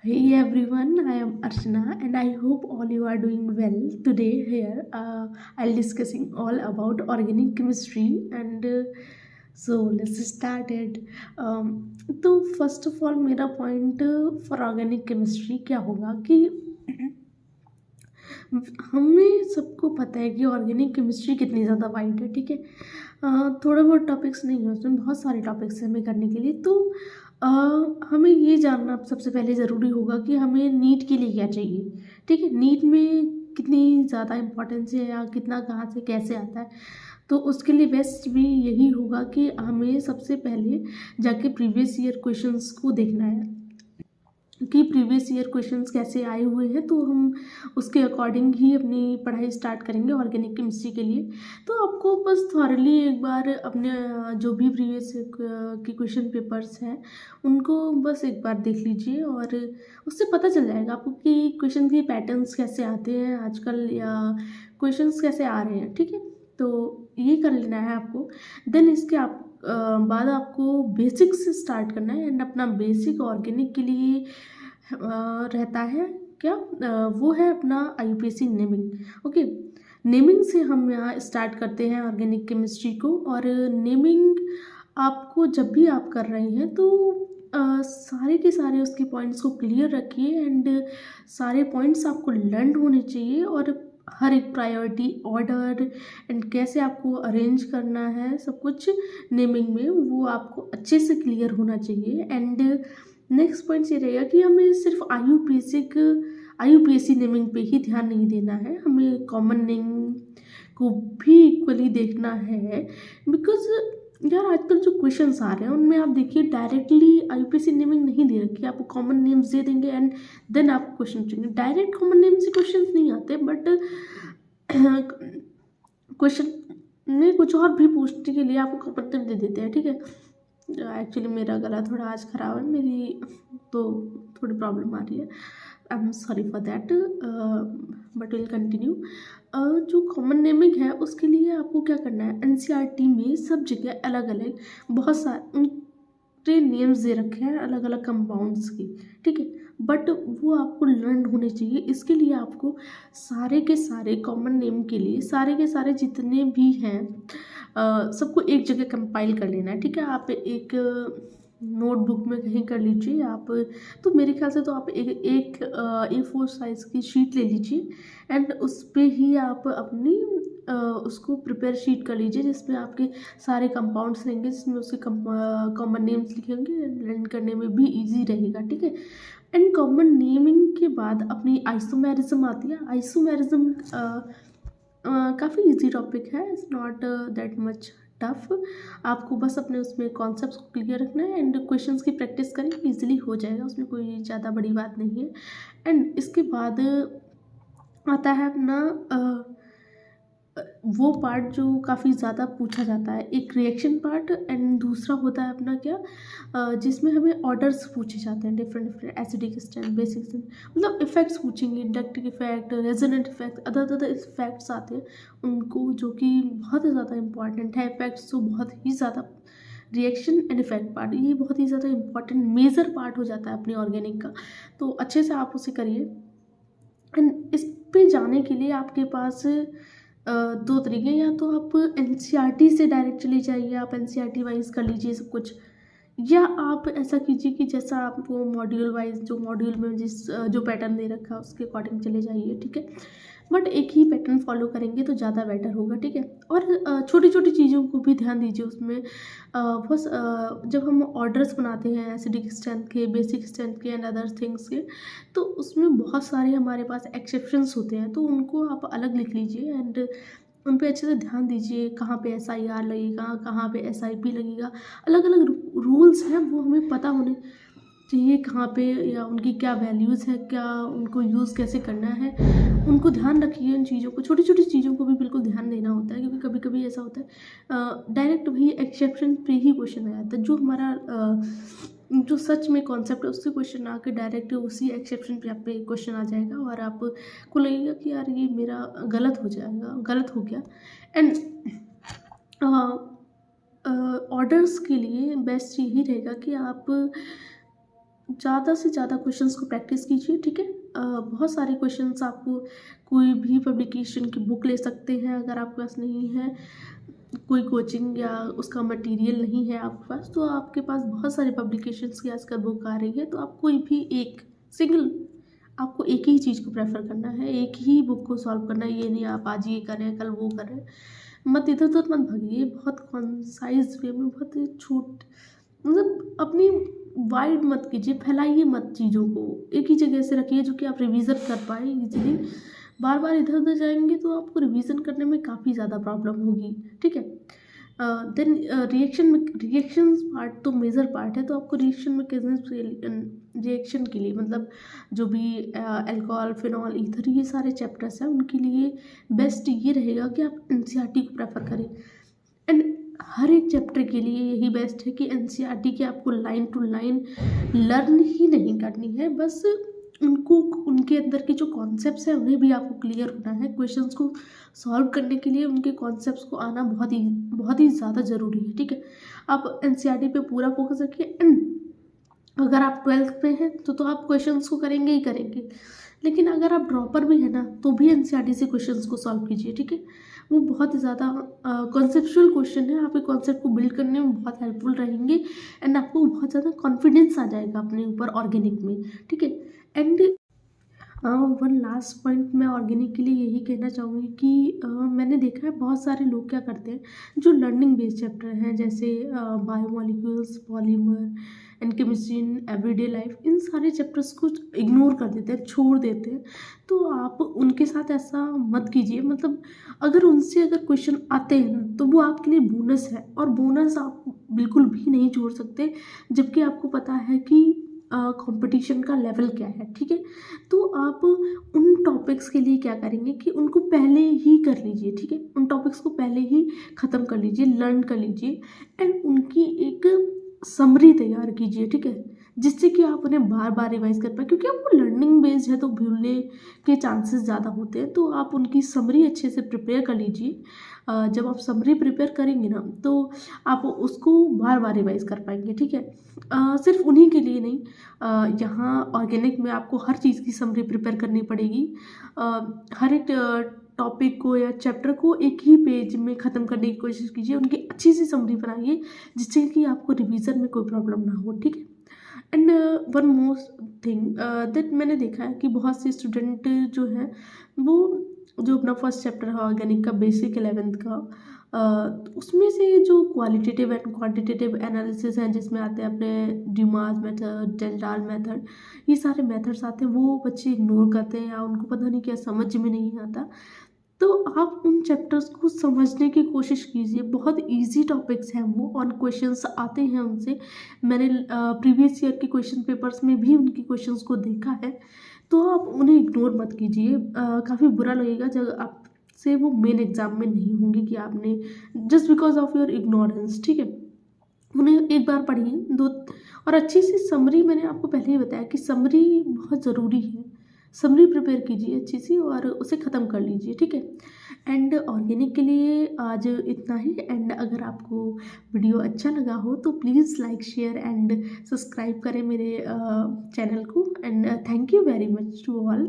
Hey everyone, I am Archana and I hope all you are doing well. Today here I'll discussing all about organic chemistry and so let's start it. तो first of all मेरा point for organic chemistry क्या होगा कि हमें सबको पता है कि ऑर्गेनिक केमिस्ट्री कितनी ज़्यादा वाइड है, ठीक है। थोड़े बहुत टॉपिक्स नहीं है उसमें, बहुत सारे टॉपिक्स हैं हमें करने के लिए। तो अ, हमें ये जानना सबसे पहले ज़रूरी होगा कि हमें नीट के लिए क्या चाहिए, ठीक है। नीट में कितनी ज़्यादा इम्पोर्टेंस है या कितना कहाँ से कैसे आता है। तो उसके लिए बेस्ट भी यही होगा कि हमें सबसे पहले जाके प्रीवियस ईयर क्वेश्चंस को देखना है कि प्रीवियस ईयर क्वेश्चंस कैसे आए हुए हैं, तो हम उसके अकॉर्डिंग ही अपनी पढ़ाई स्टार्ट करेंगे ऑर्गेनिक केमिस्ट्री के लिए। तो आपको बस थॉरली एक बार अपने जो भी प्रीवियस के क्वेश्चन पेपर्स हैं उनको बस एक बार देख लीजिए और उससे पता चल जाएगा आपको कि क्वेश्चन के पैटर्न्स कैसे आते हैं आजकल या क्वेश्चंस कैसे आ रहे हैं, ठीक है। तो ये कर लेना है आपको। देन इसके बाद आपको बेसिक से स्टार्ट करना है एंड अपना बेसिक ऑर्गेनिक के लिए रहता है क्या, वो है अपना IUPAC नेमिंग। ओके, नेमिंग से हम यहाँ स्टार्ट करते हैं ऑर्गेनिक केमिस्ट्री को। और नेमिंग आपको जब भी आप कर रहे हैं तो सारे के सारे उसके पॉइंट्स को क्लियर रखिए एंड सारे पॉइंट्स आपको लर्न होने चाहिए। और हर एक प्रायोरिटी ऑर्डर एंड कैसे आपको अरेंज करना है सब कुछ नेमिंग में वो आपको अच्छे से क्लियर होना चाहिए। एंड नेक्स्ट पॉइंट ये रहेगा कि हमें सिर्फ IUPAC नेमिंग पे ही ध्यान नहीं देना है, हमें कॉमन नेम को भी इक्वली देखना है। बिकॉज यार आजकल जो क्वेश्चंस आ रहे हैं उनमें आप देखिए डायरेक्टली IUPAC नेमिंग नहीं दे रखी है, आपको कॉमन नेम्स दे देंगे एंड देन आपको क्वेश्चन चाहिए। डायरेक्ट कॉमन नेम से क्वेश्चंस नहीं आते, बट क्वेश्चन में कुछ और भी पूछने के लिए आपको कॉमन नेम दे देते हैं, ठीक है। एक्चुअली मेरा गला थोड़ा आज ख़राब है, मेरी तो थोड़ी प्रॉब्लम आ रही है। I am sorry for that, but will continue. जो कॉमन नेमिंग है उसके लिए आपको क्या करना है, NCERT में सब जगह अलग अलग बहुत सारे उनके नेम्स दे रखे हैं अलग अलग कंपाउंड्स की, ठीक है। बट वो आपको लर्न होने चाहिए। इसके लिए आपको सारे के सारे कॉमन नेम के लिए सारे के सारे जितने भी हैं सबको एक जगह कंपाइल कर लेना है, ठीक है। आप एक नोटबुक में कहीं कर लीजिए आप, तो मेरे ख्याल से तो आप एक A4 साइज़ की शीट ले लीजिए एंड उस पे ही आप अपनी उसको प्रिपेयर शीट कर लीजिए जिसमें आपके सारे कंपाउंड्स रहेंगे, जिसमें उसके कॉमन नेम्स लिखे होंगे, लर्न करने में भी इजी रहेगा, ठीक है। एंड कॉमन नेमिंग के बाद अपनी आइसोमेरिज्म आती है। आइसोमेरिज्म काफ़ी इजी टॉपिक है, it's not that much tough. आपको बस अपने उसमें कॉन्सेप्ट्स को क्लियर रखना है एंड क्वेश्चंस की प्रैक्टिस करें, इजीली हो जाएगा, उसमें कोई ज़्यादा बड़ी बात नहीं है। एंड इसके बाद आता है अपना वो पार्ट जो काफ़ी ज़्यादा पूछा जाता है, एक रिएक्शन पार्ट एंड दूसरा होता है अपना क्या, जिसमें हमें ऑर्डर्स पूछे जाते हैं, different different acidic stand, basic stand, मतलब इफेक्ट्स पूछेंगे, inductive effect, resonant effect, other other effects आते हैं उनको, जो कि बहुत ही ज़्यादा इंपॉर्टेंट है। इफेक्ट्स तो बहुत ही ज़्यादा, रिएक्शन एंड इफेक्ट पार्ट ये बहुत ही ज़्यादा इंपॉर्टेंट मेजर पार्ट हो जाता है अपने ऑर्गेनिक का। तो अच्छे से आप उसे करिए। एंड इस पे जाने के लिए आपके पास दो तरीके, या तो आप NCERT से डायरेक्ट चले जाइए, आप NCERT वाइज कर लीजिए सब कुछ, या आप ऐसा कीजिए कि जैसा आपको मॉड्यूल वाइज, जो मॉड्यूल में जो पैटर्न दे रखा है उसके अकॉर्डिंग चले जाइए, ठीक है। बट एक ही पैटर्न फॉलो करेंगे तो ज़्यादा बेटर होगा, ठीक है। और छोटी छोटी चीज़ों को भी ध्यान दीजिए उसमें। बस जब हम ऑर्डर्स बनाते हैं एसिडिक स्ट्रेंथ के, बेसिक स्ट्रेंथ के एंड अदर थिंग्स के, तो उसमें बहुत सारे हमारे पास एक्सेप्शंस होते हैं, तो उनको आप अलग लिख लीजिए एंड उन पे अच्छे से ध्यान दीजिए, कहाँ पे SIR लगेगा, कहाँ पे SIP लगेगा, अलग अलग रूल्स हैं वो हमें पता होने चाहिए कहाँ पे, या उनकी क्या वैल्यूज़ है, क्या उनको यूज़ कैसे करना है, उनको ध्यान रखिए। उन चीज़ों को, छोटी छोटी चीज़ों को भी बिल्कुल ध्यान देना होता है, क्योंकि कभी कभी ऐसा होता है डायरेक्ट वही एक्सेप्शन पे ही क्वेश्चन आ जाता है, जो हमारा जो सच में कॉन्सेप्ट है उससे क्वेश्चन आके डायरेक्ट उसी एक्सेप्शन पे आप पे क्वेश्चन आ जाएगा और आपको लगेगा कि यार ये मेरा गलत हो जाएगा, गलत हो गया। एंड ऑर्डर्स के लिए बेस्ट यही रहेगा कि आप ज़्यादा से ज़्यादा क्वेश्चंस को प्रैक्टिस कीजिए, ठीक है। बहुत सारे क्वेश्चंस आपको कोई भी पब्लिकेशन की बुक ले सकते हैं, अगर आपके पास नहीं है कोई कोचिंग या उसका मटेरियल नहीं है आपके पास, तो आपके पास बहुत सारे पब्लिकेशंस की आजकल बुक आ रही है, तो आप कोई भी एक सिंगल, आपको एक ही चीज़ को प्रेफर करना है, एक ही बुक को सॉल्व करना है। ये नहीं आप आज ये करें कल वो करें, मत इधर उधर मत भागिए, बहुत कॉन्साइज वे में, बहुत छोट, मतलब अपनी वाइड मत कीजिए, फैलाइए मत चीज़ों को, एक ही जगह से रखिए जो कि आप रिवीजन कर पाए इजीली। बार बार इधर उधर जाएंगे तो आपको रिवीजन करने में काफ़ी ज़्यादा प्रॉब्लम होगी, ठीक है। देन रिएक्शन पार्ट तो मेजर पार्ट है, तो आपको रिएक्शन मैकेनिज्म, रिएक्शन के लिए मतलब जो भी अल्कोहल, फिनॉल, ईथर, ये सारे चैप्टर्स हैं उनके लिए बेस्ट ये रहेगा कि आप एनसीईआरटी को प्रेफर करें। एंड हर एक चैप्टर के लिए यही बेस्ट है कि एनसीईआरटी की आपको लाइन टू लाइन लर्न ही नहीं करनी है, बस उनको, उनके अंदर के जो कॉन्सेप्ट्स हैं उन्हें भी आपको क्लियर होना है। क्वेश्चंस को सॉल्व करने के लिए उनके कॉन्सेप्ट्स को आना बहुत ही ज़्यादा ज़रूरी है, ठीक है। आप एनसीईआरटी पे पूरा फोकस रखिए। एंड अगर आप 12th में हैं तो आप क्वेश्चंस को करेंगे ही करेंगे, लेकिन अगर आप ड्रॉपर भी है ना तो भी एनसीईआरटी से क्वेश्चंस को सॉल्व कीजिए, ठीक है। वो बहुत ज़्यादा कॉन्सेप्चुअल क्वेश्चन है, आपके कॉन्सेप्ट को बिल्ड करने में बहुत हेल्पफुल रहेंगे। एंड आपको बहुत ज़्यादा कॉन्फिडेंस आ जाएगा अपने ऊपर ऑर्गेनिक में, ठीक है। एंड वन लास्ट पॉइंट मैं ऑर्गेनिक के लिए यही कहना चाहूँगी कि मैंने देखा है बहुत सारे लोग क्या करते हैं जो लर्निंग बेस्ड चैप्टर हैं, जैसे biomolecules, polymer and chemistry in everyday life, इन सारे चैप्टर्स को इग्नोर कर देते हैं, छोड़ देते हैं। तो आप उनके साथ ऐसा मत कीजिए, मतलब अगर उनसे अगर क्वेश्चन आते हैं ना तो वो आपके लिए बोनस है, और बोनस आप बिल्कुल भी नहीं छोड़ सकते, जबकि आपको पता है कि कंपटीशन का लेवल क्या है, ठीक है। तो आप उन टॉपिक्स के लिए क्या करेंगे कि उनको पहले ही कर लीजिए, ठीक है। उन टॉपिक्स को पहले ही ख़त्म कर लीजिए, लर्न कर लीजिए, एंड उनकी एक समरी तैयार कीजिए, ठीक है, जिससे कि आप उन्हें बार बार रिवाइज कर पाए, क्योंकि आपको लर्निंग बेस्ड है तो भूलने के चांसेस ज़्यादा होते हैं। तो आप उनकी समरी अच्छे से प्रिपेयर कर लीजिए। जब आप समरी प्रिपेयर करेंगे ना तो आप उसको बार बार रिवाइज कर पाएंगे, ठीक है। सिर्फ उन्हीं के लिए नहीं, यहाँ ऑर्गेनिक में आपको हर चीज़ की समरी प्रिपेयर करनी पड़ेगी। हर एक टॉपिक को या चैप्टर को एक ही पेज में ख़त्म करने की कोशिश कीजिए, उनकी अच्छी सी समरी बनाइए, जिससे कि आपको रिवीजन में कोई प्रॉब्लम ना हो, ठीक है। And one most thing that मैंने देखा है कि बहुत से स्टूडेंट जो हैं वो जो अपना फर्स्ट चैप्टर है ऑर्गेनिक का, बेसिक 11th का, उसमें से जो क्वालिटेटिव एंड क्वांटिटेटिव एनालिसिस हैं जिसमें आते हैं अपने ड्यूमास मेथड, डेल्टाल मेथड, ये सारे मेथड्स आते हैं, वो बच्चे इग्नोर करते हैं या उनको पता नहीं क्या समझ में नहीं आता। तो आप उन चैप्टर्स को समझने की कोशिश कीजिए, बहुत इजी टॉपिक्स हैं वो, और क्वेश्चंस आते हैं उनसे। मैंने प्रीवियस ईयर के क्वेश्चन पेपर्स में भी उनके क्वेश्चंस को देखा है, तो आप उन्हें इग्नोर मत कीजिए। काफ़ी बुरा लगेगा जब आपसे वो मेन एग्ज़ाम में नहीं होंगे कि आपने just because of your ignorance, ठीक है। उन्हें एक बार पढ़िए, दो, और अच्छी सी समरी, मैंने आपको पहले ही बताया कि समरी बहुत ज़रूरी है। समरी प्रिपेयर कीजिए अच्छी सी और उसे ख़त्म कर लीजिए, ठीक है। एंड ऑर्गेनिक के लिए आज इतना ही। एंड अगर आपको वीडियो अच्छा लगा हो तो please like, share and subscribe करें मेरे चैनल को। And thank you very much to all.